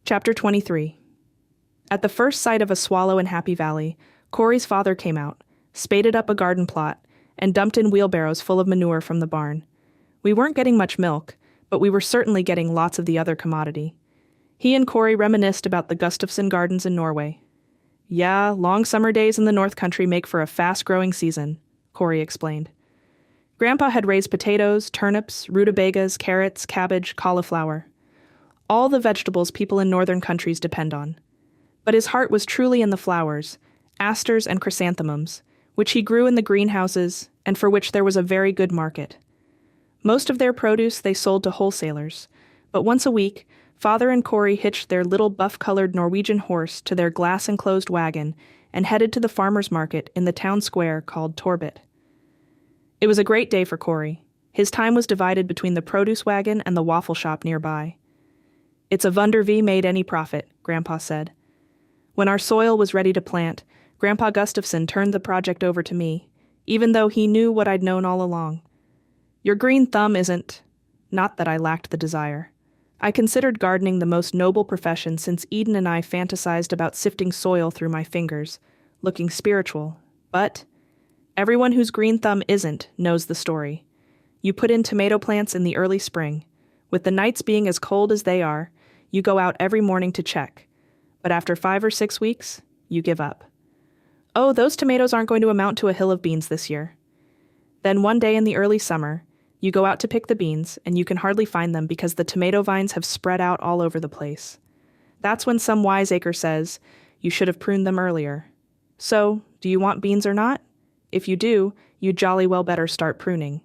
Chapter 23. At the first sight of a swallow in Happy Valley, Corey's father came out, spaded up a garden plot, and dumped in wheelbarrows full of manure from the barn. We weren't getting much milk, but we were certainly getting lots of the other commodity. He and Corey reminisced about the Gustafsson gardens in Norway. Yeah, long summer days in the North Country make for a fast-growing season, Corey explained. Grandpa had raised potatoes, turnips, rutabagas, carrots, cabbage, cauliflower. All the vegetables people in northern countries depend on. But his heart was truly in the flowers, asters and chrysanthemums, which he grew in the greenhouses and for which there was a very good market. Most of their produce they sold to wholesalers, but once a week, Father and Corey hitched their little buff-colored Norwegian horse to their glass-enclosed wagon and headed to the farmer's market in the town square called Torbet. It was a great day for Corey. His time was divided between the produce wagon and the waffle shop nearby. It's a wonder we made any profit, Grandpa said. When our soil was ready to plant, Grandpa Gustafsson turned the project over to me, even though he knew what I'd known all along. Your green thumb isn't... Not that I lacked the desire. I considered gardening the most noble profession since Eden and I fantasized about sifting soil through my fingers, looking spiritual. But everyone whose green thumb isn't knows the story. You put in tomato plants in the early spring. With the nights being as cold as they are, you go out every morning to check. But after 5 or 6 weeks, you give up. Oh, those tomatoes aren't going to amount to a hill of beans this year. Then one day in the early summer, you go out to pick the beans, and you can hardly find them because the tomato vines have spread out all over the place. That's when some wiseacre says, you should have pruned them earlier. So, do you want beans or not? If you do, you jolly well better start pruning.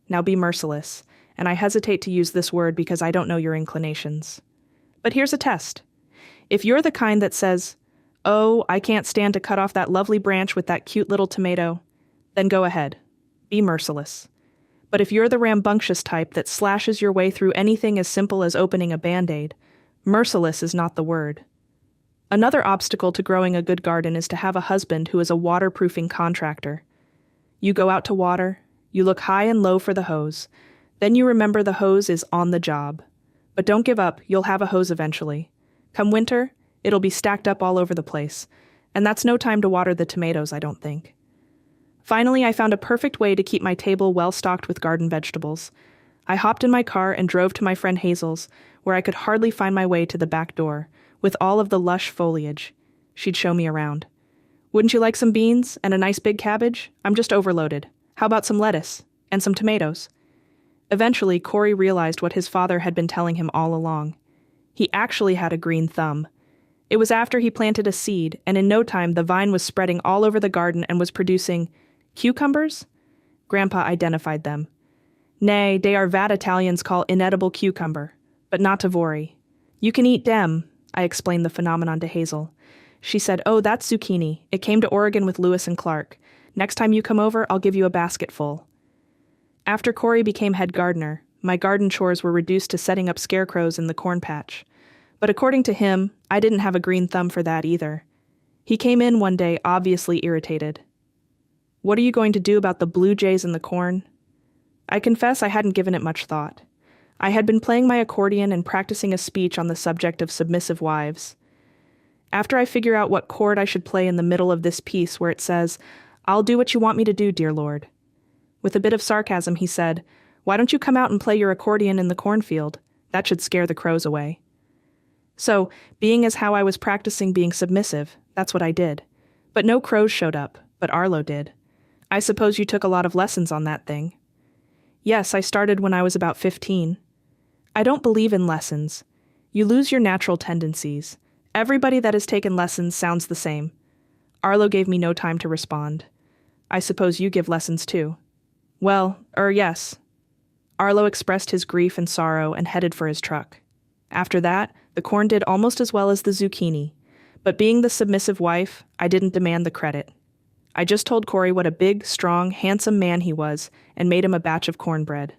Now be merciless, and I hesitate to use this word because I don't know your inclinations. But here's a test. If you're the kind that says, oh, I can't stand to cut off that lovely branch with that cute little tomato, then go ahead. Be merciless. But if you're the rambunctious type that slashes your way through anything as simple as opening a Band-Aid, merciless is not the word. Another obstacle to growing a good garden is to have a husband who is a waterproofing contractor. You go out to water, you look high and low for the hose, then you remember the hose is on the job. But don't give up, you'll have a hose eventually. Come winter, it'll be stacked up all over the place, and that's no time to water the tomatoes, I don't think. Finally, I found a perfect way to keep my table well stocked with garden vegetables. I hopped in my car and drove to my friend Hazel's, where I could hardly find my way to the back door, with all of the lush foliage. She'd show me around. Wouldn't you like some beans and a nice big cabbage? I'm just overloaded. How about some lettuce? And some tomatoes? Eventually, Corey realized what his father had been telling him all along. He actually had a green thumb. It was after he planted a seed, and in no time the vine was spreading all over the garden and was producing cucumbers? Grandpa identified them. Nay, they are vat Italians call inedible cucumber, but not to worry. You can eat dem, I explained the phenomenon to Hazel. She said, oh, that's zucchini. It came to Oregon with Lewis and Clark. Next time you come over, I'll give you a basket full. After Corey became head gardener, my garden chores were reduced to setting up scarecrows in the corn patch. But according to him, I didn't have a green thumb for that either. He came in one day obviously irritated. What are you going to do about the blue jays in the corn? I confess I hadn't given it much thought. I had been playing my accordion and practicing a speech on the subject of submissive wives. After I figure out what chord I should play in the middle of this piece where it says, I'll do what you want me to do, dear Lord. With a bit of sarcasm, he said, why don't you come out and play your accordion in the cornfield? That should scare the crows away. So, being as how I was practicing being submissive, that's what I did. But no crows showed up, but Arlo did. I suppose you took a lot of lessons on that thing. Yes, I started when I was about 15. I don't believe in lessons. You lose your natural tendencies. Everybody that has taken lessons sounds the same. Arlo gave me no time to respond. I suppose you give lessons too. Well, yes. Arlo expressed his grief and sorrow and headed for his truck. After that, the corn did almost as well as the zucchini, but being the submissive wife, I didn't demand the credit. I just told Corey what a big, strong, handsome man he was and made him a batch of cornbread.